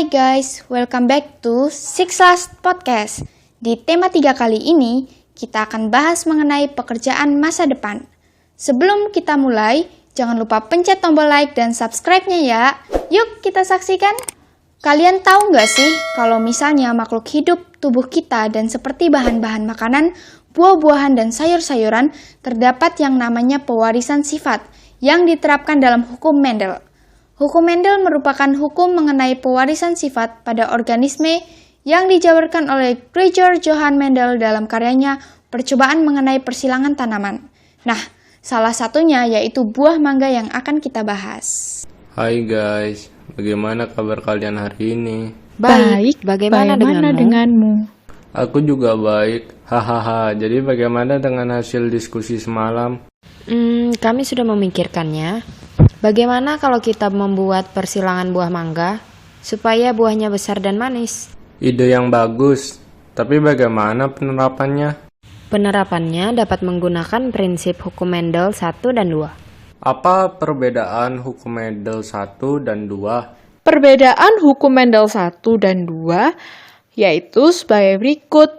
Hai guys, welcome back to Six Last Podcast. Di tema 3 kali ini, kita akan bahas mengenai pekerjaan masa depan. Sebelum kita mulai, jangan lupa pencet tombol like dan subscribe-nya ya. Yuk kita saksikan. Kalian tahu nggak sih, kalau misalnya makhluk hidup tubuh kita dan seperti bahan-bahan makanan, buah-buahan dan sayur-sayuran, terdapat yang namanya pewarisan sifat yang diterapkan dalam hukum Mendel. Hukum Mendel merupakan hukum mengenai pewarisan sifat pada organisme yang dijabarkan oleh Gregor Johann Mendel dalam karyanya Percobaan mengenai Persilangan Tanaman. Nah, salah satunya yaitu buah mangga yang akan kita bahas. Hai guys, bagaimana kabar kalian hari ini? Baik, bagaimana denganmu? Aku juga baik, hahaha. Jadi bagaimana dengan hasil diskusi semalam? Kami sudah memikirkannya. Bagaimana kalau kita membuat persilangan buah mangga supaya buahnya besar dan manis? Ide yang bagus, tapi bagaimana penerapannya? Penerapannya dapat menggunakan prinsip hukum Mendel 1 dan 2. Apa perbedaan hukum Mendel 1 dan 2? Perbedaan hukum Mendel 1 dan 2 yaitu sebagai berikut.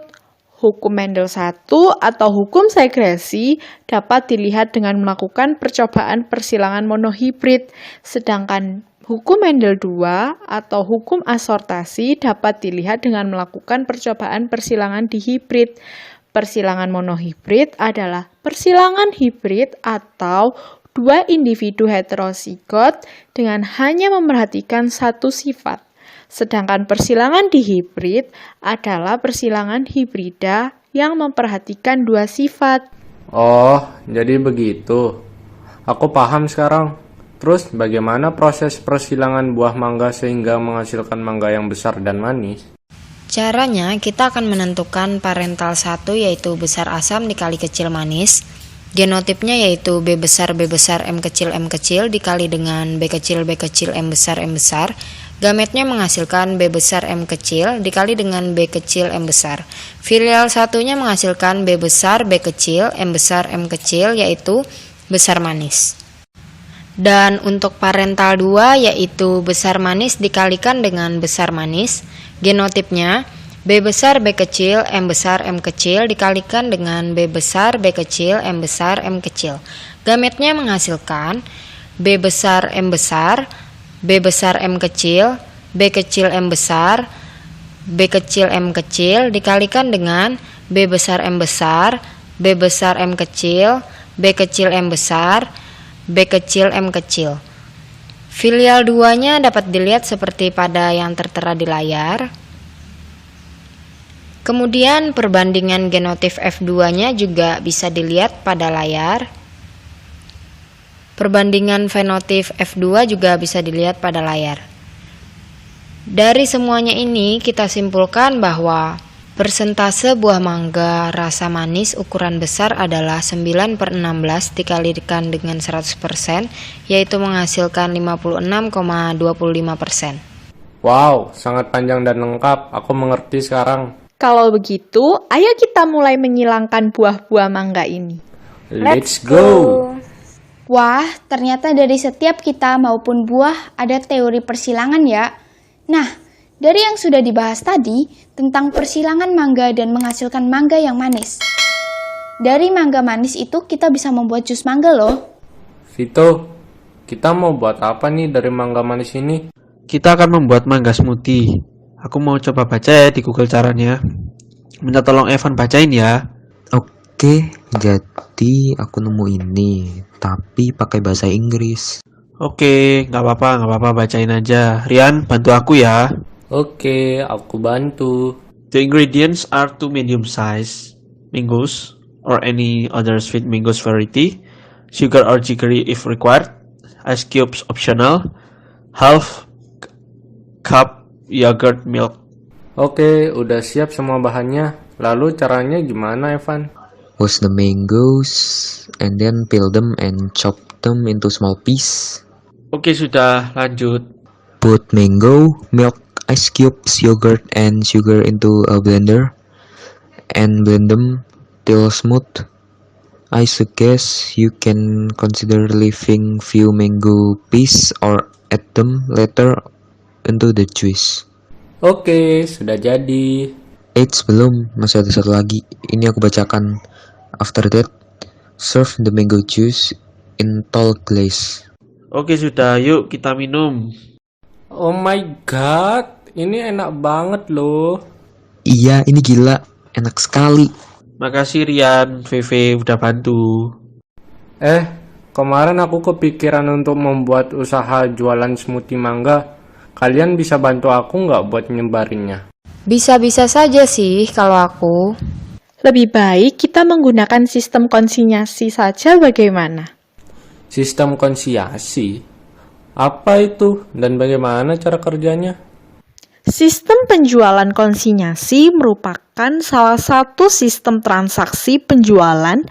Hukum Mendel 1 atau hukum segresi dapat dilihat dengan melakukan percobaan persilangan monohibrid, sedangkan hukum Mendel 2 atau hukum asortasi dapat dilihat dengan melakukan percobaan persilangan dihibrid. Persilangan monohibrid adalah persilangan hibrid atau dua individu heterozigot dengan hanya memerhatikan satu sifat. Sedangkan persilangan dihibrid adalah persilangan hibrida yang memperhatikan dua sifat. Oh, jadi begitu. Aku paham sekarang. Terus bagaimana proses persilangan buah mangga sehingga menghasilkan mangga yang besar dan manis? Caranya, kita akan menentukan parental 1 yaitu besar asam dikali kecil manis. Genotipnya yaitu B besar M kecil dikali dengan B kecil M besar. Gametnya menghasilkan B besar M kecil dikali dengan B kecil M besar. Filial satunya menghasilkan B besar M besar M kecil yaitu besar manis. Dan untuk parental 2 yaitu besar manis dikalikan dengan besar manis. Genotipnya B besar B kecil M besar M kecil dikalikan dengan B besar B kecil M besar M kecil. Gametnya menghasilkan B besar M besar, B besar M kecil, B kecil M besar, B kecil M kecil dikalikan dengan B besar M besar, B besar M kecil, B kecil M besar, B kecil M kecil. Filial 2-nya dapat dilihat seperti pada yang tertera di layar. Kemudian perbandingan genotip F2-nya juga bisa dilihat pada layar. Perbandingan fenotip F2 juga bisa dilihat pada layar. Dari semuanya ini kita simpulkan bahwa persentase buah mangga rasa manis ukuran besar adalah 9/16 dikalikan dengan 100%, yaitu menghasilkan 56,25%. Wow, sangat panjang dan lengkap. Aku mengerti sekarang. Kalau begitu, ayo kita mulai menyilangkan buah-buah mangga ini. Let's go! Wah, ternyata dari setiap kita maupun buah ada teori persilangan ya. Nah, dari yang sudah dibahas tadi tentang persilangan mangga dan menghasilkan mangga yang manis. Dari mangga manis itu kita bisa membuat jus mangga loh. Vito, kita mau buat apa nih dari mangga manis ini? Kita akan membuat mangga smoothie. Aku mau coba baca ya di Google caranya. Minta tolong Evan bacain ya. Oke, jadi aku nemu ini, tapi pakai bahasa Inggris. Oke, nggak apa-apa bacain aja. Rian, bantu aku ya. Oke, aku bantu. The ingredients are 2 medium-sized mangoes or any other sweet mangoes variety, sugar or jaggery if required, ice cubes optional, half cup yogurt milk. Oke, udah siap semua bahannya. Lalu caranya gimana, Evan? Wash the mangoes and then peel them and chop them into small pieces. Oke, sudah, lanjut. Put mango, milk, ice cubes, yogurt, and sugar into a blender and blend them till smooth. I suggest you can consider leaving few mango pieces or add them later into the juice. Oke, sudah jadi. Eits, belum, masih ada satu lagi. Ini aku bacakan. After that, serve the mango juice in tall glass. Oke sudah, yuk kita minum. Oh my god, ini enak banget loh. Iya, ini gila, enak sekali. Makasih Rian, VV udah bantu. Kemarin aku kepikiran untuk membuat usaha jualan smoothie mangga. Kalian bisa bantu aku nggak buat nyebarinnya? Bisa-bisa saja sih kalau aku. Lebih baik kita menggunakan sistem konsinyasi saja bagaimana? Sistem konsinyasi? Apa itu dan bagaimana cara kerjanya? Sistem penjualan konsinyasi merupakan salah satu sistem transaksi penjualan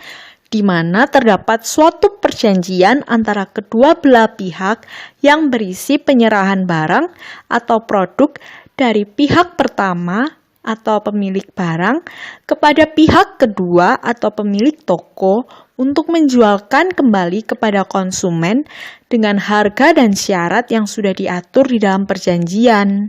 di mana terdapat suatu perjanjian antara kedua belah pihak yang berisi penyerahan barang atau produk dari pihak pertama atau pemilik barang kepada pihak kedua atau pemilik toko untuk menjualkan kembali kepada konsumen dengan harga dan syarat yang sudah diatur di dalam perjanjian.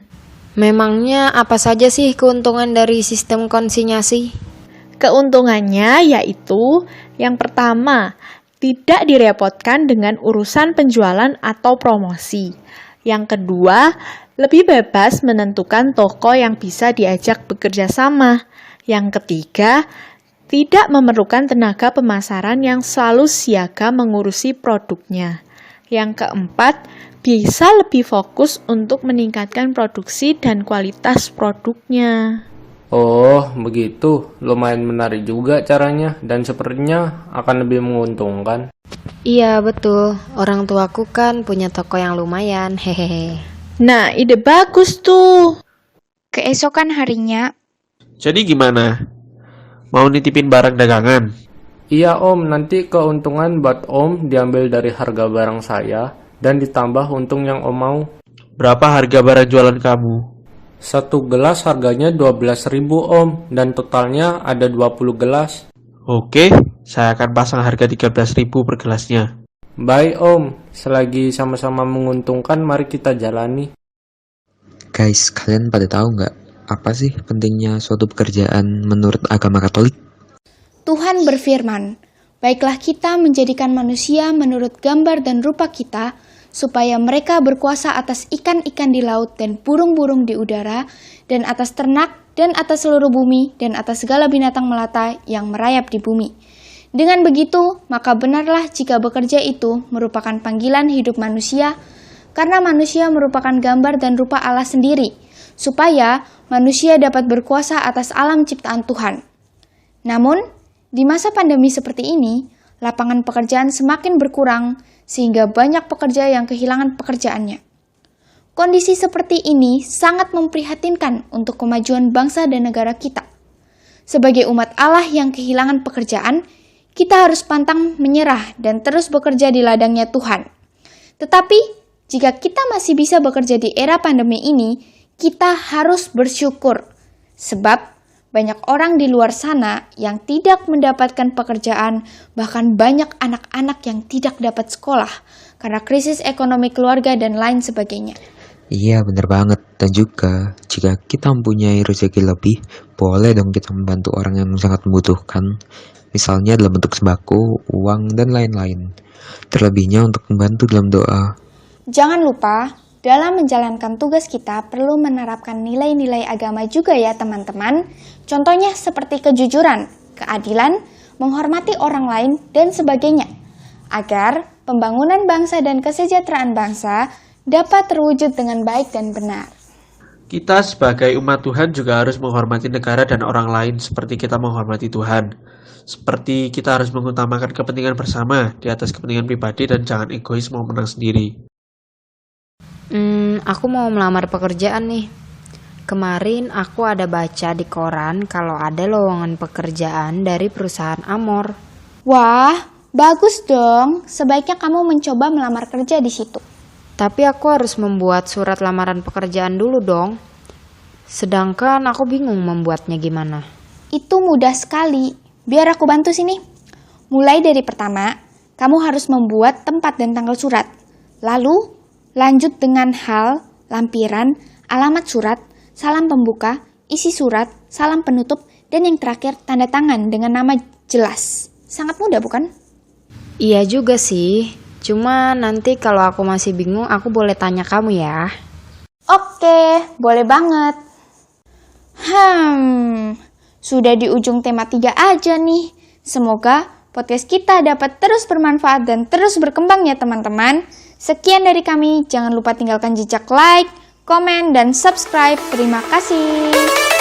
Memangnya apa saja sih keuntungan dari sistem konsinyasi? Keuntungannya yaitu yang pertama, tidak direpotkan dengan urusan penjualan atau promosi. Yang kedua, lebih bebas menentukan toko yang bisa diajak bekerja sama. Yang ketiga, tidak memerlukan tenaga pemasaran yang selalu siaga mengurusi produknya. Yang keempat, bisa lebih fokus untuk meningkatkan produksi dan kualitas produknya. Oh, begitu. Lumayan menarik juga caranya dan sepertinya akan lebih menguntungkan. Iya betul, orang tuaku kan punya toko yang lumayan, hehehe. Nah, ide bagus tuh. Keesokan harinya, Jadi gimana? Mau nitipin barang dagangan? Iya om, nanti keuntungan buat om diambil dari harga barang saya dan ditambah untung yang om mau. Berapa harga barang jualan kamu? Satu gelas harganya 12.000 om dan totalnya ada 20 gelas. Oke, saya akan pasang harga 13.000 per gelasnya. Baik om, selagi sama-sama menguntungkan mari kita jalani. Guys, kalian pada tahu nggak apa sih pentingnya suatu pekerjaan menurut agama Katolik? Tuhan berfirman, "Baiklah kita menjadikan manusia menurut gambar dan rupa kita, supaya mereka berkuasa atas ikan-ikan di laut dan burung-burung di udara, dan atas ternak, dan atas seluruh bumi, dan atas segala binatang melata yang merayap di bumi." Dengan begitu, maka benarlah jika bekerja itu merupakan panggilan hidup manusia, karena manusia merupakan gambar dan rupa Allah sendiri, supaya manusia dapat berkuasa atas alam ciptaan Tuhan. Namun, di masa pandemi seperti ini, lapangan pekerjaan semakin berkurang, sehingga banyak pekerja yang kehilangan pekerjaannya. Kondisi seperti ini sangat memprihatinkan untuk kemajuan bangsa dan negara kita. Sebagai umat Allah yang kehilangan pekerjaan, kita harus pantang menyerah dan terus bekerja di ladangnya Tuhan. Tetapi, jika kita masih bisa bekerja di era pandemi ini, kita harus bersyukur. Sebab, banyak orang di luar sana yang tidak mendapatkan pekerjaan, bahkan banyak anak-anak yang tidak dapat sekolah karena krisis ekonomi keluarga dan lain sebagainya. Iya, bener banget. Dan juga, jika kita mempunyai rezeki lebih, boleh dong kita membantu orang yang sangat membutuhkan. Misalnya dalam bentuk sembako, uang, dan lain-lain. Terlebihnya untuk membantu dalam doa. Jangan lupa, dalam menjalankan tugas kita perlu menerapkan nilai-nilai agama juga ya teman-teman. Contohnya seperti kejujuran, keadilan, menghormati orang lain, dan sebagainya. Agar pembangunan bangsa dan kesejahteraan bangsa dapat terwujud dengan baik dan benar. Kita sebagai umat Tuhan juga harus menghormati negara dan orang lain seperti kita menghormati Tuhan. Seperti kita harus mengutamakan kepentingan bersama di atas kepentingan pribadi dan jangan egois mau menang sendiri. Aku mau melamar pekerjaan nih. Kemarin aku ada baca di koran kalau ada lowongan pekerjaan dari perusahaan Amor. Wah, bagus dong. Sebaiknya kamu mencoba melamar kerja di situ. Tapi aku harus membuat surat lamaran pekerjaan dulu dong. Sedangkan aku bingung membuatnya gimana. Itu mudah sekali. Biar aku bantu sini. Mulai dari pertama, kamu harus membuat tempat dan tanggal surat. Lalu, lanjut dengan hal, lampiran, alamat surat, salam pembuka, isi surat, salam penutup, dan yang terakhir tanda tangan dengan nama jelas. Sangat mudah bukan? Iya juga sih, cuma nanti kalau aku masih bingung aku boleh tanya kamu ya. Oke, boleh banget. Sudah di ujung tema 3 aja nih. Semoga podcast kita dapat terus bermanfaat dan terus berkembang ya teman-teman. Sekian dari kami, jangan lupa tinggalkan jejak like, komen, dan subscribe. Terima kasih.